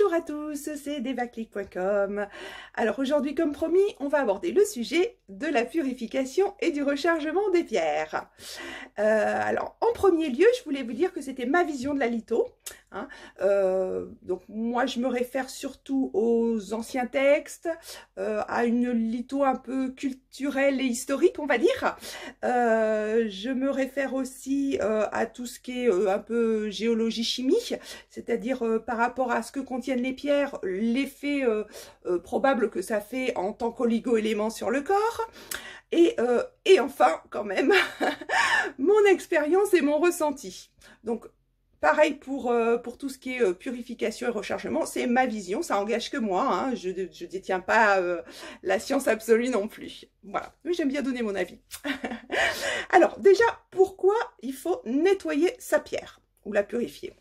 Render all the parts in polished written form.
Bonjour à tous, c'est devaclic.com. Alors aujourd'hui, comme promis, on va aborder le sujet de la purification et du rechargement des pierres. Alors en premier lieu, je voulais vous dire que c'était ma vision de la litho. Hein. Donc moi, je me réfère surtout aux anciens textes, à une litho un peu culturelle et historique, on va dire. Je me réfère aussi à tout ce qui est un peu géologie-chimie, c'est-à-dire par rapport à ce que contiennent les pierres, l'effet probable que ça fait en tant qu'oligo-élément sur le corps. Et enfin, quand même, mon expérience et mon ressenti. Donc, pareil pour tout ce qui est purification et rechargement, c'est ma vision, ça engage que moi, hein, je ne détiens pas la science absolue non plus. Voilà, mais j'aime bien donner mon avis. Alors, déjà, pourquoi il faut nettoyer sa pierre ou la purifier?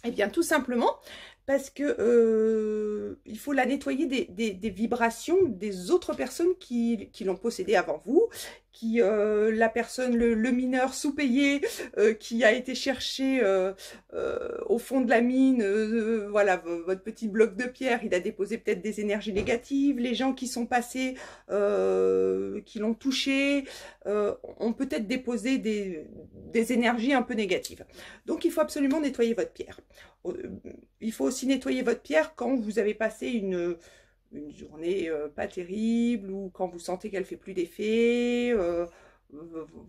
Eh bien, tout simplement parce que il faut la nettoyer des vibrations des autres personnes qui l'ont possédée avant vous, la personne, le mineur sous-payé qui a été cherché au fond de la mine, voilà, votre petit bloc de pierre, il a déposé peut-être des énergies négatives, les gens qui sont passés, qui l'ont touché, ont peut-être déposé des énergies un peu négatives. Donc il faut absolument nettoyer votre pierre. Il faut aussi nettoyer votre pierre quand vous avez passé une journée pas terrible ou quand vous sentez qu'elle fait plus d'effet.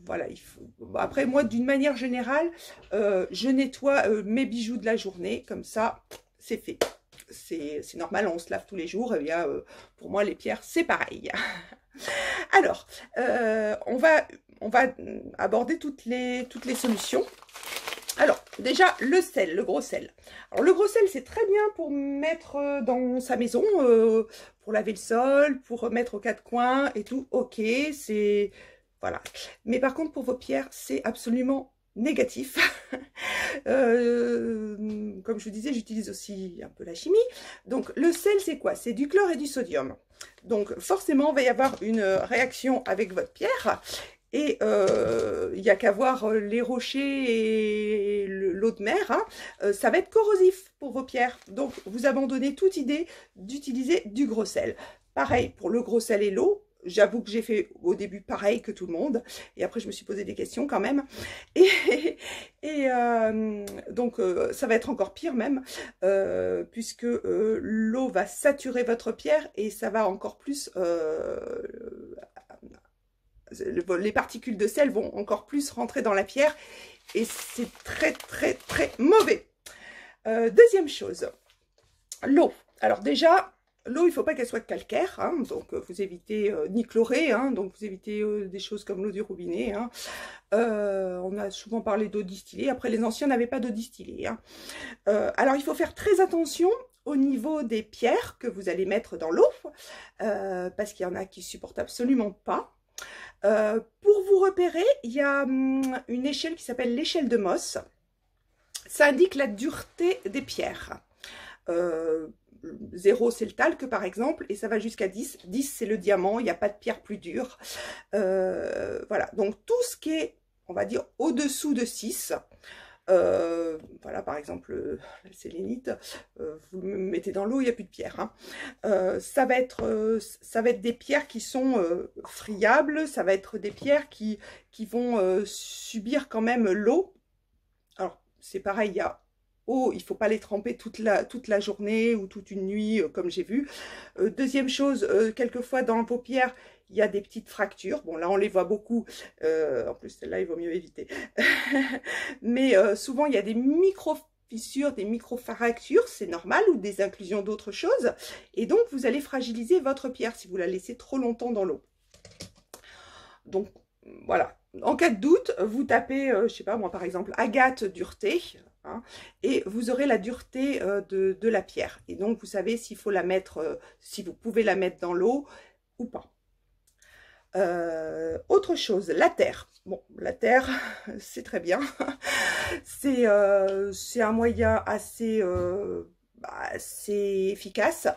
Voilà, il faut... Après, moi, d'une manière générale, je nettoie mes bijoux de la journée, comme ça, c'est fait. C'est normal, on se lave tous les jours, et bien, pour moi, les pierres, c'est pareil. Alors, on va aborder toutes les solutions. Alors, déjà, le sel, le gros sel. Alors, le gros sel, c'est très bien pour mettre dans sa maison, pour laver le sol, pour mettre aux quatre coins et tout. Ok, c'est... Voilà. Mais par contre, pour vos pierres, c'est absolument négatif. Comme je vous disais, j'utilise aussi un peu la chimie. Donc, le sel, c'est quoi? C'est du chlore et du sodium. Donc, forcément, il va y avoir une réaction avec votre pierre. Et il n'y a qu'à voir les rochers et l'eau de mer, hein, ça va être corrosif pour vos pierres. Donc, vous abandonnez toute idée d'utiliser du gros sel. Pareil pour le gros sel et l'eau. J'avoue que j'ai fait au début pareil que tout le monde. Et après, je me suis posé des questions quand même. Donc, ça va être encore pire même, puisque l'eau va saturer votre pierre et ça va encore plus... les particules de sel vont encore plus rentrer dans la pierre et c'est très très très mauvais. Deuxième chose, l'eau. Alors déjà, l'eau, il ne faut pas qu'elle soit calcaire, hein, donc vous évitez ni chlorée, hein, donc vous évitez des choses comme l'eau du robinet. Hein. On a souvent parlé d'eau distillée, après les anciens n'avaient pas d'eau distillée. Hein. Alors il faut faire très attention au niveau des pierres que vous allez mettre dans l'eau, parce qu'il y en a qui ne supportent absolument pas. Pour vous repérer, il y a une échelle qui s'appelle l'échelle de Mohs. Ça indique la dureté des pierres. 0, c'est le talc, par exemple, et ça va jusqu'à 10. 10, c'est le diamant, il n'y a pas de pierre plus dure. Voilà, donc tout ce qui est, on va dire, au-dessous de 6, voilà, par exemple, la sélénite, vous le mettez dans l'eau, il n'y a plus de pierre. Hein. Ça va être des pierres qui sont friables, ça va être des pierres qui vont subir quand même l'eau. Alors, c'est pareil, il y a eau, il ne faut pas les tremper toute la journée ou toute une nuit, comme j'ai vu. Deuxième chose, quelquefois dans vos pierres, il y a des petites fractures. Bon, là, on les voit beaucoup. En plus, celle-là, il vaut mieux éviter. Mais souvent, il y a des micro-fissures, des micro-fractures, c'est normal, ou des inclusions d'autres choses. Et donc, vous allez fragiliser votre pierre si vous la laissez trop longtemps dans l'eau. Donc, voilà. En cas de doute, vous tapez, je sais pas moi, par exemple, agate dureté. Hein, et vous aurez la dureté de la pierre. Et donc, vous savez s'il faut la mettre, si vous pouvez la mettre dans l'eau ou pas. Autre chose, la terre. Bon, la terre, c'est très bien. C'est un moyen assez efficace.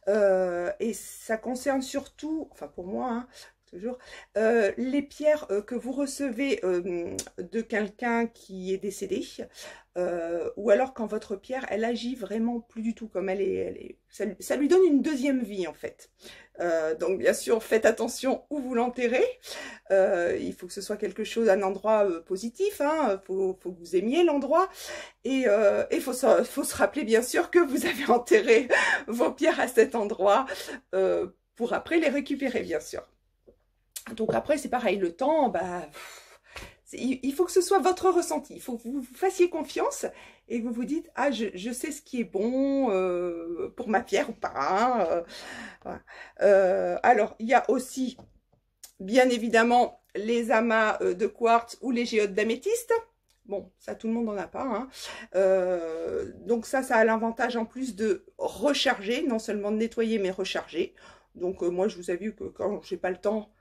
Et ça concerne surtout, enfin pour moi, hein, toujours, les pierres que vous recevez de quelqu'un qui est décédé, ou alors quand votre pierre, elle agit vraiment plus du tout comme ça lui donne une deuxième vie en fait. Donc bien sûr, faites attention où vous l'enterrez. Il faut que ce soit quelque chose, un endroit positif, hein. Faut que vous aimiez l'endroit. Et faut se rappeler bien sûr que vous avez enterré vos pierres à cet endroit pour après les récupérer bien sûr. Donc après c'est pareil, le temps, bah, il faut que ce soit votre ressenti, il faut que vous fassiez confiance et que vous vous dites, ah je sais ce qui est bon pour ma pierre ou pas. Hein, voilà. Alors il y a aussi bien évidemment les amas de quartz ou les géodes d'améthyste. Bon, ça tout le monde n'en a pas. Hein. Donc ça a l'avantage en plus de recharger, non seulement de nettoyer mais recharger. Donc moi je vous ai vu que quand j'ai pas le temps,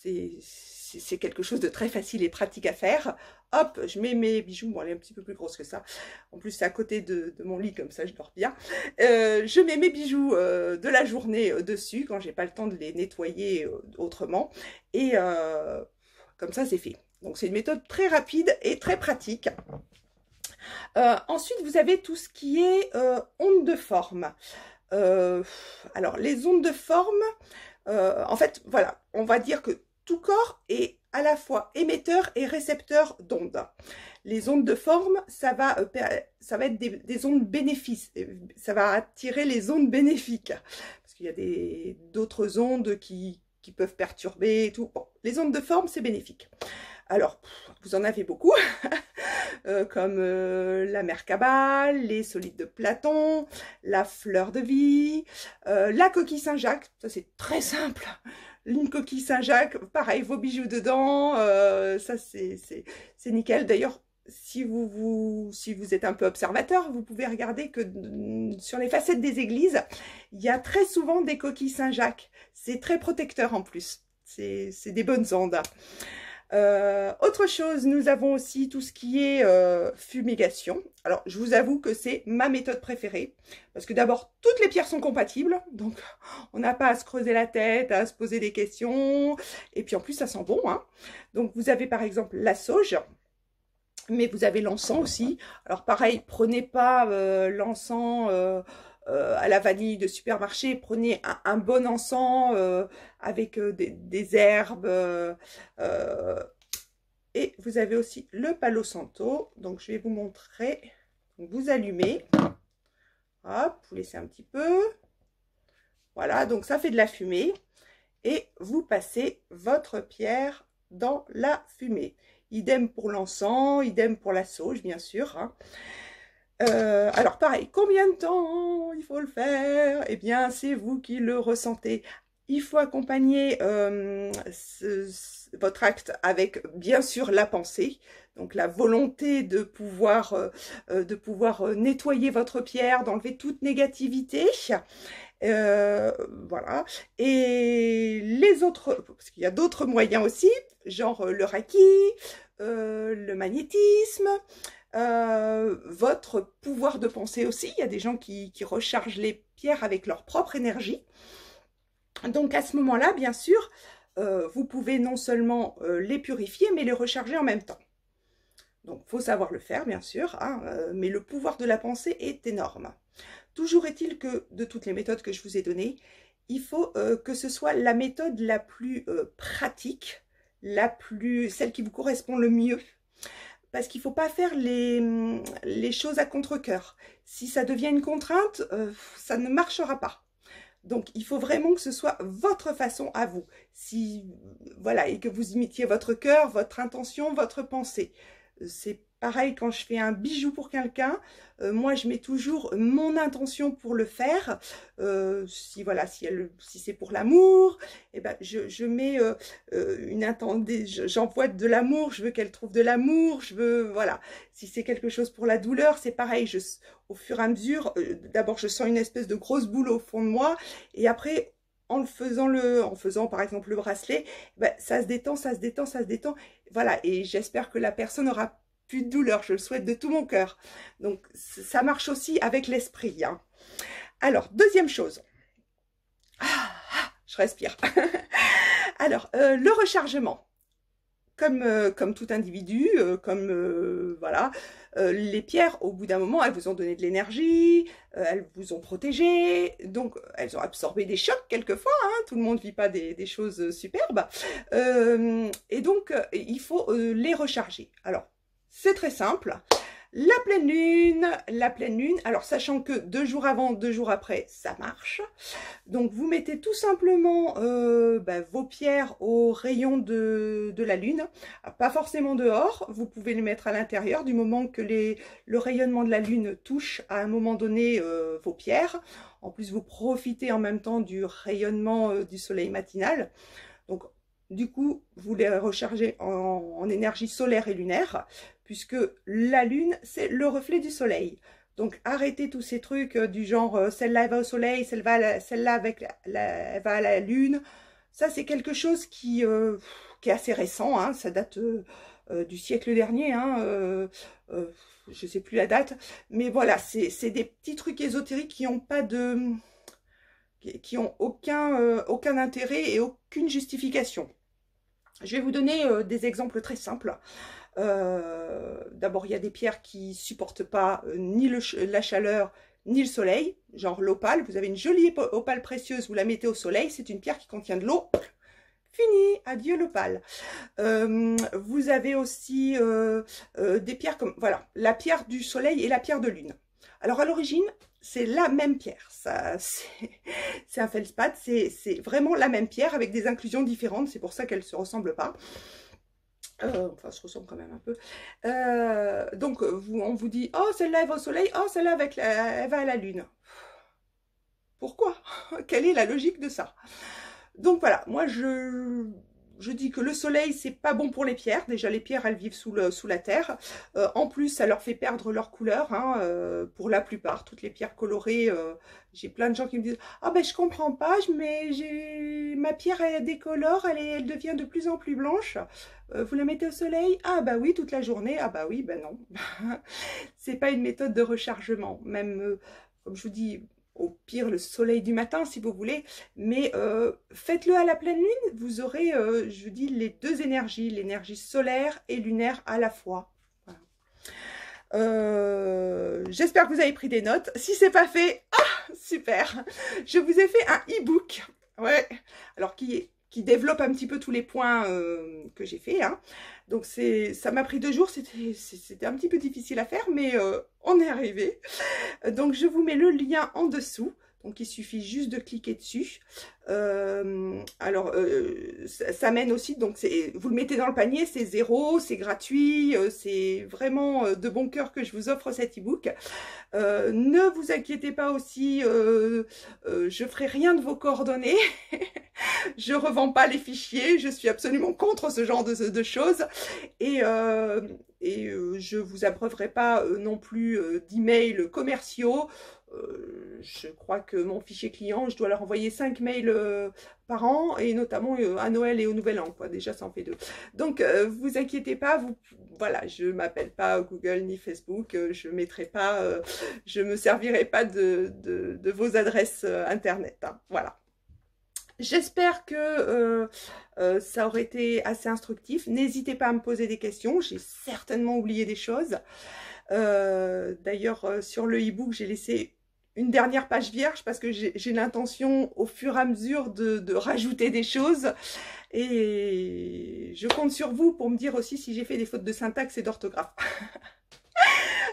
c'est quelque chose de très facile et pratique à faire. Hop, je mets mes bijoux, bon elle est un petit peu plus grosse que ça, en plus c'est à côté de mon lit, comme ça je dors bien. Je mets mes bijoux de la journée dessus, quand j'ai pas le temps de les nettoyer autrement, et comme ça c'est fait. Donc c'est une méthode très rapide et très pratique. Ensuite vous avez tout ce qui est ondes de forme. Alors les ondes de forme, en fait voilà, on va dire que tout corps est à la fois émetteur et récepteur d'ondes. Les ondes de forme, ça va être des ondes bénéfiques, ça va attirer les ondes bénéfiques, parce qu'il y a d'autres ondes qui peuvent perturber et tout. Bon, les ondes de forme, c'est bénéfique. Alors, vous en avez beaucoup, comme la Merkaba, les solides de Platon, la fleur de vie, la coquille Saint-Jacques, ça c'est très simple. Une coquille Saint-Jacques, pareil, vos bijoux dedans, ça c'est nickel. D'ailleurs, si vous êtes un peu observateur, vous pouvez regarder que sur les facettes des églises, il y a très souvent des coquilles Saint-Jacques. C'est très protecteur en plus, c'est des bonnes ondes. Autre chose, nous avons aussi tout ce qui est fumigation. Alors, je vous avoue que c'est ma méthode préférée. Parce que d'abord, toutes les pierres sont compatibles. Donc, on n'a pas à se creuser la tête, à se poser des questions. Et puis, en plus, ça sent bon. Hein. Donc, vous avez par exemple la sauge. Mais vous avez l'encens aussi. Alors, pareil, prenez pas l'encens à la vanille de supermarché. Prenez un bon encens avec des herbes. Et vous avez aussi le Palo Santo. Donc, je vais vous montrer. Donc, vous allumez. Hop, vous laissez un petit peu. Voilà, donc ça fait de la fumée. Et vous passez votre pierre dans la fumée. Idem pour l'encens, idem pour la sauge, bien sûr. Hein. Alors, pareil, combien de temps il faut le faire? Eh bien, c'est vous qui le ressentez. Il faut accompagner votre acte avec, bien sûr, la pensée. Donc, la volonté de pouvoir nettoyer votre pierre, d'enlever toute négativité. Voilà. Et les autres, parce qu'il y a d'autres moyens aussi, genre le Reiki, le magnétisme, votre pouvoir de pensée aussi. Il y a des gens qui rechargent les pierres avec leur propre énergie. Donc à ce moment-là, bien sûr, vous pouvez non seulement les purifier, mais les recharger en même temps. Donc, il faut savoir le faire, bien sûr, hein, mais le pouvoir de la pensée est énorme. Toujours est-il que, de toutes les méthodes que je vous ai données, il faut que ce soit la méthode la plus pratique, celle qui vous correspond le mieux. Parce qu'il ne faut pas faire les choses à contre-cœur. Si ça devient une contrainte, ça ne marchera pas. Donc, il faut vraiment que ce soit votre façon à vous. Voilà, et que vous imitiez votre cœur, votre intention, votre pensée. C'est pareil quand je fais un bijou pour quelqu'un. Moi, je mets toujours mon intention pour le faire. Si c'est pour l'amour, eh ben, je mets j'envoie de l'amour. Je veux qu'elle trouve de l'amour. Voilà. Si c'est quelque chose pour la douleur, c'est pareil. Au fur et à mesure, d'abord, je sens une espèce de grosse boule au fond de moi, et après, en faisant par exemple le bracelet, ben, ça se détend, ça se détend, ça se détend. Voilà, et j'espère que la personne aura plus de douleur, je le souhaite de tout mon cœur. Donc, ça marche aussi avec l'esprit. Hein. Alors, deuxième chose. Je respire. Alors, le rechargement. Comme tout individu, voilà, les pierres, au bout d'un moment, elles vous ont donné de l'énergie, elles vous ont protégé, donc elles ont absorbé des chocs quelquefois, hein, tout le monde ne vit pas des choses superbes, et donc il faut les recharger. Alors, c'est très simple. La pleine lune, alors sachant que 2 jours avant, 2 jours après, ça marche. Donc vous mettez tout simplement vos pierres au rayon de la lune, pas forcément dehors, vous pouvez les mettre à l'intérieur du moment que le rayonnement de la lune touche à un moment donné vos pierres. En plus vous profitez en même temps du rayonnement du soleil matinal. Donc du coup vous les rechargez en énergie solaire et lunaire, puisque la lune c'est le reflet du soleil. Donc, arrêtez tous ces trucs du genre celle-là va au soleil, celle-là elle va à la lune. Ça, c'est quelque chose qui est assez récent. Hein, ça date du siècle dernier. Hein, je ne sais plus la date. Mais voilà, c'est des petits trucs ésotériques qui n'ont pas de... qui ont aucun intérêt et aucune justification. Je vais vous donner des exemples très simples. D'abord, il y a des pierres qui supportent pas ni la chaleur ni le soleil, genre l'opale. Vous avez une jolie opale précieuse, vous la mettez au soleil, c'est une pierre qui contient de l'eau. Fini, adieu l'opale. Vous avez aussi des pierres comme, voilà, la pierre du soleil et la pierre de lune. Alors à l'origine, c'est la même pierre, c'est un feldspath, c'est vraiment la même pierre avec des inclusions différentes, c'est pour ça qu'elles ne se ressemblent pas. Enfin, se ressemble quand même un peu. Donc, on vous dit, oh, celle-là, elle va au soleil, oh, celle-là, elle va à la lune. Pourquoi? Quelle est la logique de ça? Donc, voilà, moi, je dis que le soleil, c'est pas bon pour les pierres. Déjà, les pierres, elles vivent sous la terre. En plus, ça leur fait perdre leur couleur, hein, pour la plupart. Toutes les pierres colorées, j'ai plein de gens qui me disent « Ah ben, je comprends pas, mais ma pierre, elle décolore, elle devient de plus en plus blanche. Vous la mettez au soleil? Ah bah oui, toute la journée. Ah bah oui, ben non. » C'est pas une méthode de rechargement. Même, comme je vous dis, au pire le soleil du matin si vous voulez, mais faites-le à la pleine lune, vous aurez, je vous dis, les deux énergies, l'énergie solaire et lunaire à la fois. Voilà. J'espère que vous avez pris des notes. Si c'est pas fait, ah, super, je vous ai fait un e-book, ouais, alors qui développe un petit peu tous les points que j'ai fait, hein. Donc ça m'a pris 2 jours, c'était un petit peu difficile à faire, mais on est arrivé. Donc je vous mets le lien en dessous, donc il suffit juste de cliquer dessus. Ça mène aussi, donc vous le mettez dans le panier, c'est 0, c'est gratuit, c'est vraiment de bon cœur que je vous offre cet e-book. Ne vous inquiétez pas aussi, je ferai rien de vos coordonnées. Je revends pas les fichiers, je suis absolument contre ce genre de choses. Et je vous abreuverai pas non plus d'emails commerciaux. Je crois que mon fichier client, je dois leur envoyer 5 mails par an, et notamment à Noël et au Nouvel An, quoi. Déjà, ça en fait 2. Donc, vous inquiétez pas, voilà, je m'appelle pas Google ni Facebook, je mettrai pas, je me servirai pas de vos adresses internet, hein, voilà. J'espère que ça aurait été assez instructif. N'hésitez pas à me poser des questions. J'ai certainement oublié des choses. D'ailleurs, sur le e-book, j'ai laissé une dernière page vierge parce que j'ai l'intention au fur et à mesure de rajouter des choses. Et je compte sur vous pour me dire aussi si j'ai fait des fautes de syntaxe et d'orthographe.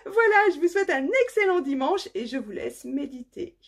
Voilà, je vous souhaite un excellent dimanche et je vous laisse méditer.